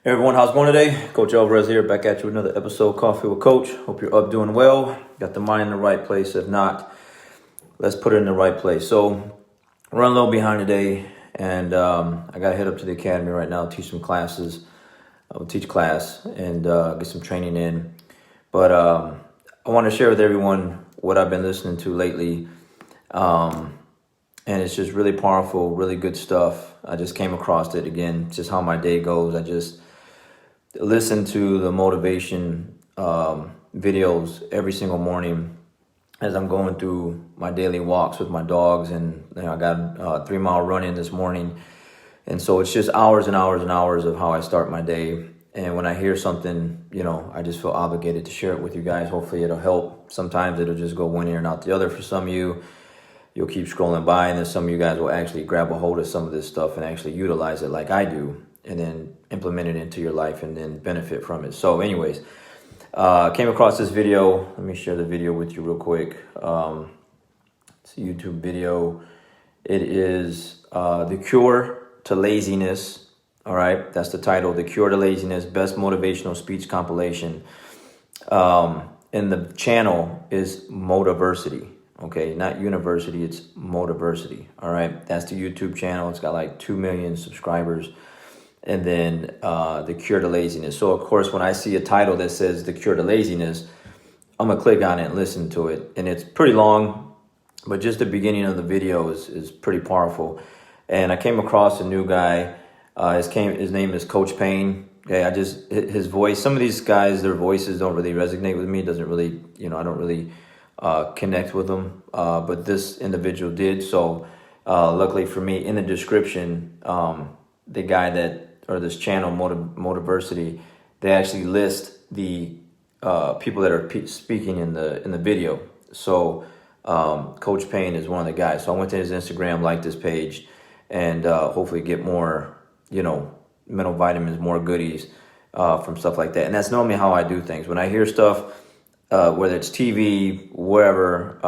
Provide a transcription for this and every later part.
Hey everyone, how's it going today? Coach Alvarez here, back at you with another episode of Coffee with Coach. Hope you're up doing well. Got the mind in the right place. If not, let's put it in the right place. So, running a little behind today, and I got to head up to the academy right now, teach some classes. I will teach class and get some training in. But I want to share with everyone what I've been listening to lately. And it's just really powerful, really good stuff. I just came across it again, just how my day goes. I just listen to the motivation videos every single morning as I'm going through my daily walks with my dogs. And I got a 3-mile run in this morning. And so it's just hours and hours and hours of how I start my day. And when I hear something, I just feel obligated to share it with you guys. Hopefully it'll help. Sometimes it'll just go one ear and out the other for some of you. You'll keep scrolling by, and then some of you guys will actually grab a hold of some of this stuff and actually utilize it like I do, and then implement it into your life and then benefit from it. So anyways, came across this video. Let me share the video with you real quick. It's a YouTube video. It is The Cure to Laziness. All right, that's the title, The Cure to Laziness, Best Motivational Speech Compilation. And the channel is Motiversity. Okay, not university, it's Motiversity. All right, that's the YouTube channel. It's got like 2 million subscribers. And then The Cure to Laziness. So, of course, when I see a title that says The Cure to Laziness, I'm going to click on it and listen to it. And it's pretty long, but just the beginning of the video is pretty powerful. And I came across a new guy. His name is Coach Payne. Okay, his voice, some of these guys, their voices don't really resonate with me. It doesn't really, I don't really connect with them, but this individual did. So luckily for me, in the description, the guy this channel, Motiversity, they actually list the people that are speaking in the video. So Coach Payne is one of the guys. So I went to his Instagram, liked his page, and hopefully get more mental vitamins, more goodies from stuff like that. And that's normally how I do things. When I hear stuff, whether it's TV, wherever,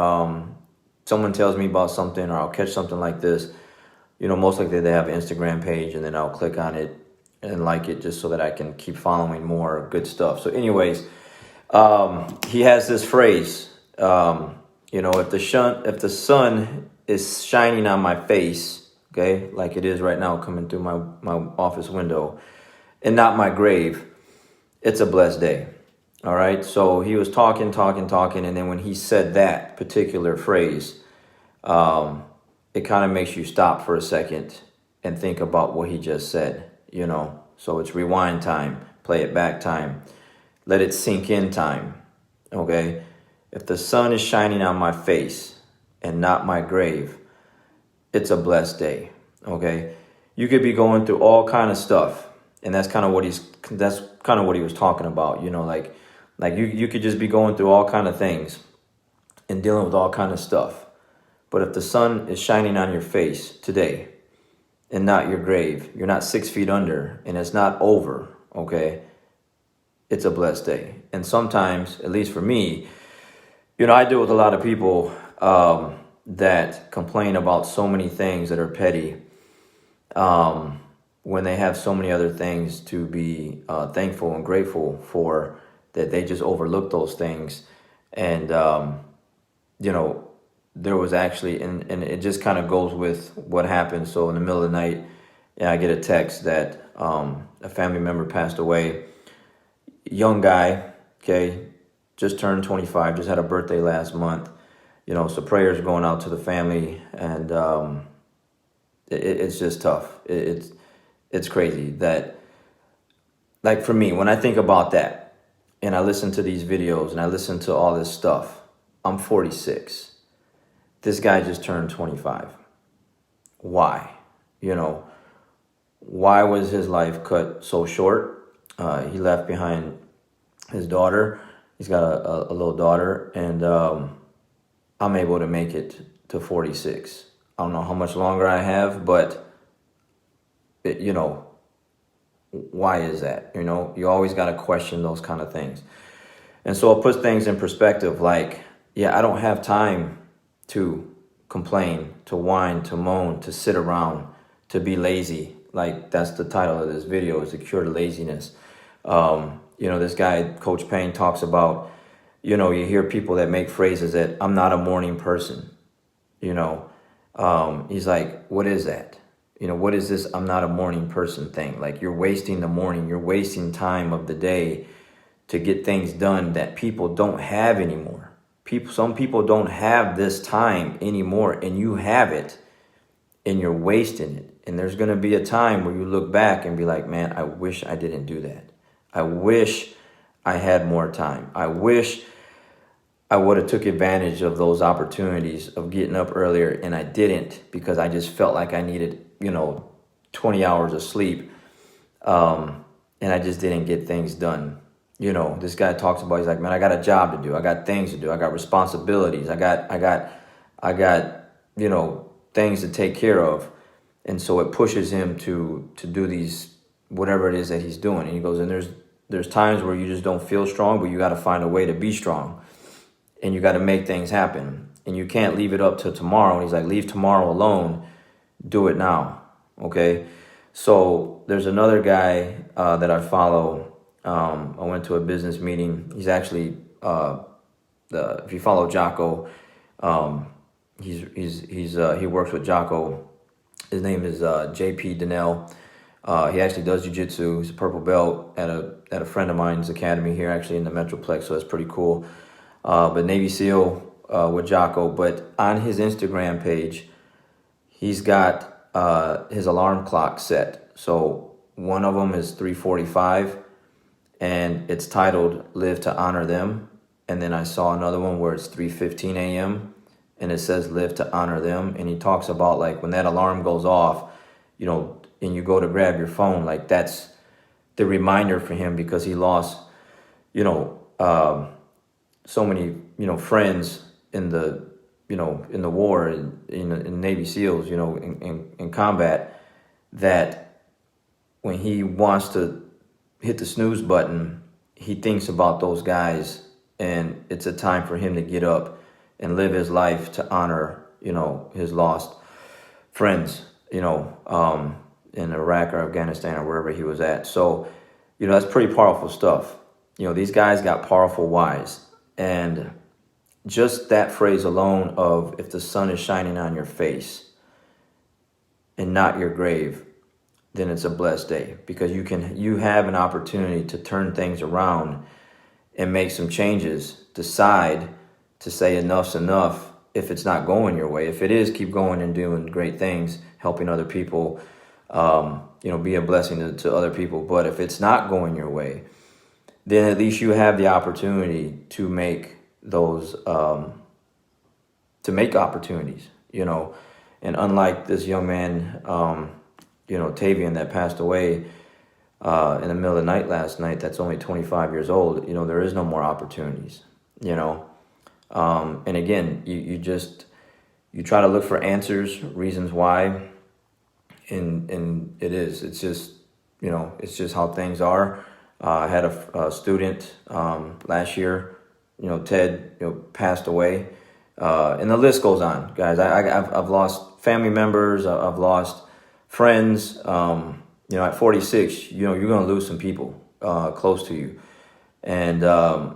someone tells me about something, or I'll catch something like this, most likely they have an Instagram page, and then I'll click on it and like it just so that I can keep following more good stuff. So anyways, he has this phrase, if the sun is shining on my face, okay, like it is right now coming through my office window, and not my grave, it's a blessed day. All right, so he was talking, and then when he said that particular phrase, it kind of makes you stop for a second and think about what he just said, So it's rewind time, play it back time, let it sink in time, okay? If the sun is shining on my face and not my grave, it's a blessed day, okay? You could be going through all kind of stuff, and that's kind of what he was talking about, like you could just be going through all kind of things and dealing with all kind of stuff. But if the sun is shining on your face today and not your grave, you're not 6 feet under, and it's not over, okay? It's a blessed day. And sometimes, at least for me, I deal with a lot of people that complain about so many things that are petty when they have so many other things to be thankful and grateful for, that they just overlook those things. And, there was actually, and it just kind of goes with what happened. So in the middle of the night, I get a text that a family member passed away. Young guy, okay, just turned 25, just had a birthday last month. So prayers going out to the family, and it's just tough. It's crazy that, like for me, when I think about that, and I listen to these videos and I listen to all this stuff, I'm 46. This guy just turned 25. Why? Why was his life cut so short? He left behind his daughter. He's got a little daughter, and I'm able to make it to 46. I don't know how much longer I have, but why is that? You always got to question those kind of things. And so it puts things in perspective, like, I don't have time to complain, to whine, to moan, to sit around, to be lazy. like that's the title of this video, is the cure to laziness. This guy, Coach Payne, talks about, you hear people that make phrases that I'm not a morning person. He's like, what is that? What is this I'm not a morning person thing? Like, you're wasting the morning, you're wasting time of the day to get things done that people don't have anymore. Some people don't have this time anymore, and you have it, and you're wasting it. And there's going to be a time where you look back and be like, man, I wish I didn't do that. I wish I had more time. I wish I would have took advantage of those opportunities of getting up earlier, and I didn't, because I just felt like I needed, 20 hours of sleep. And I just didn't get things done. This guy talks about, he's like, man, I got a job to do. I got things to do. I got responsibilities. I got, things to take care of. And so it pushes him to do these, whatever it is that he's doing. And he goes, and there's times where you just don't feel strong, but you got to find a way to be strong, and you got to make things happen, and you can't leave it up to tomorrow. And he's like, leave tomorrow alone, do it now. Okay. So there's another guy that I follow. I went to a business meeting. He's actually, if you follow Jocko, he works with Jocko. His name is JP Donnell. He actually does jiu-jitsu. He's a purple belt at a friend of mine's academy here, actually in the Metroplex. So that's pretty cool. But Navy SEAL with Jocko. But on his Instagram page, he's got his alarm clock set. So one of them is 3:45. And it's titled Live to Honor Them. And then I saw another one where it's 3:15 a.m. and it says Live to Honor Them. And he talks about, like, when that alarm goes off, and you go to grab your phone, like, that's the reminder for him, because he lost, so many, friends in the, in the war, in Navy SEALs, in combat, that when he wants to hit the snooze button, he thinks about those guys, and it's a time for him to get up and live his life to honor, his lost friends, in Iraq or Afghanistan or wherever he was at. So, that's pretty powerful stuff. These guys got powerful whys, and just that phrase alone of, if the sun is shining on your face and not your grave, then it's a blessed day, because you have an opportunity to turn things around and make some changes. Decide to say enough's enough if it's not going your way. If it is, keep going and doing great things, helping other people, be a blessing to other people. But if it's not going your way, then at least you have the opportunity to make those, opportunities, and unlike this young man, Tavian, that passed away in the middle of the night last night, that's only 25 years old, there is no more opportunities, and again, you try to look for answers, reasons why, and it's just how things are. I had a student last year, Ted, passed away, and the list goes on, guys. I've lost family members, I've lost friends. At 46, you're going to lose some people close to you. And, I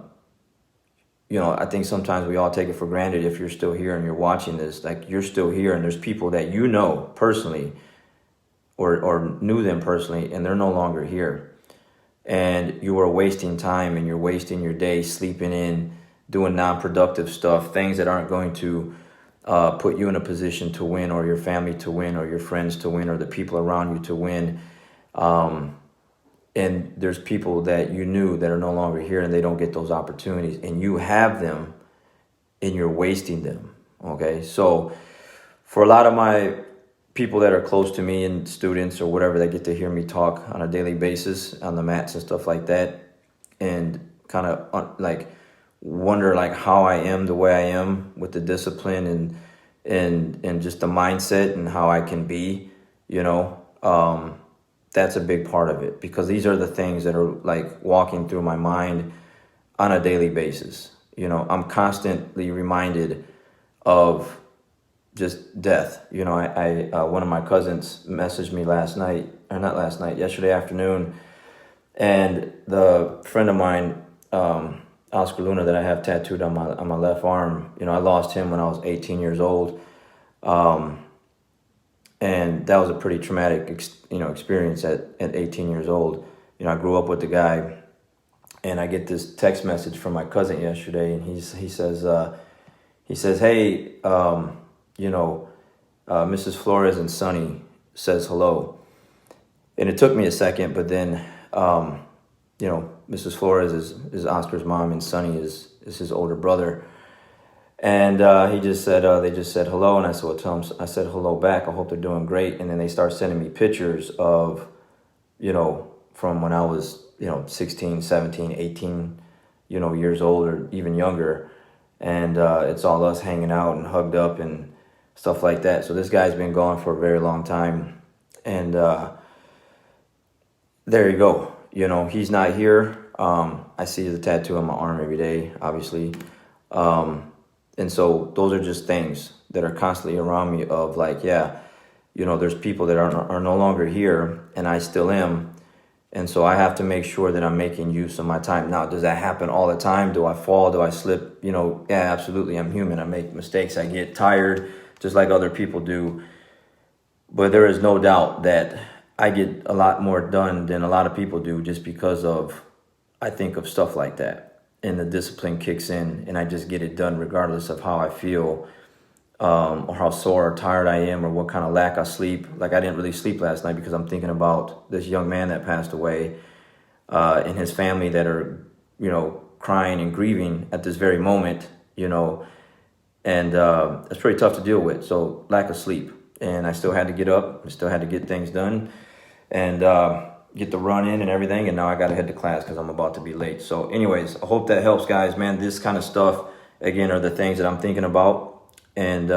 think sometimes we all take it for granted. If you're still here and you're watching this, like, you're still here, and there's people that personally or knew them personally, and they're no longer here. And you are wasting time, and you're wasting your day sleeping in, doing non-productive stuff, things that aren't going to put you in a position to win, or your family to win, or your friends to win, or the people around you to win. And there's people that you knew that are no longer here, and they don't get those opportunities, and you have them, and you're wasting them. Okay. So for a lot of my people that are close to me, and students or whatever, that get to hear me talk on a daily basis on the mats and stuff like that, and kind of wonder how I am the way I am, with the discipline and just the mindset, and how I can be, that's a big part of it, because these are the things that are walking through my mind on a daily basis. I'm constantly reminded of just death. I one of my cousins messaged me last night, or not last night, yesterday afternoon. And the friend of mine, Oscar Luna, that I have tattooed on my left arm, I lost him when I was 18 years old. And that was a pretty traumatic, experience at 18 years old. I grew up with the guy, and I get this text message from my cousin yesterday, and he says, hey, Mrs. Flores and Sonny says hello. And it took me a second, but then, Mrs. Flores is Oscar's mom, and Sonny is his older brother. And he just said, they just said hello. And I said, well, tell him, I said hello back. I hope they're doing great. And then they start sending me pictures of, from when I was, 16, 17, 18, years old or even younger. And it's all us hanging out and hugged up and stuff like that. So this guy's been gone for a very long time. And there you go. He's not here. I see the tattoo on my arm every day, obviously. And so those are just things that are constantly around me of like, there's people that are no longer here, and I still am. And so I have to make sure that I'm making use of my time. Now, does that happen all the time? Do I fall? Do I slip? Yeah, absolutely. I'm human. I make mistakes. I get tired just like other people do. But there is no doubt that I get a lot more done than a lot of people do just because of, I think of stuff like that. And the discipline kicks in, and I just get it done regardless of how I feel, or how sore or tired I am, or what kind of lack of sleep. Like, I didn't really sleep last night because I'm thinking about this young man that passed away, and his family that are, crying and grieving at this very moment, and it's pretty tough to deal with. So lack of sleep, and I still had to get up, I still had to get things done, and get the run in and everything, and now I gotta head to class because I'm about to be late. So anyways, I hope that helps, guys. Man, this kind of stuff, again, are the things that I'm thinking about, and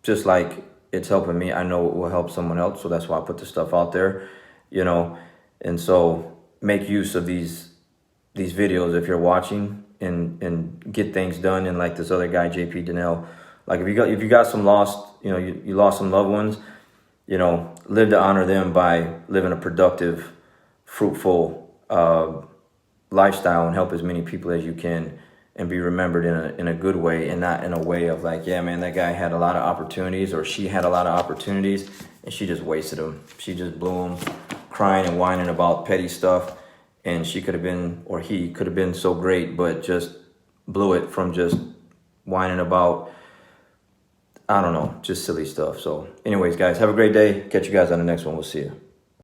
just like it's helping me, I know it will help someone else, so that's why I put the stuff out there, and so make use of these videos if you're watching, and get things done. And like this other guy, JP Donnell, like if you got some lost, you lost some loved ones, live to honor them by living a productive, fruitful lifestyle, and help as many people as you can, and be remembered in a good way, and not in a way of like, yeah, man, that guy had a lot of opportunities, or she had a lot of opportunities, and she just wasted them. She just blew them, crying and whining about petty stuff, and she could have been, or he could have been so great, but just blew it from just whining about, I don't know, just silly stuff. So anyways, guys, have a great day. Catch you guys on the next one. We'll see you.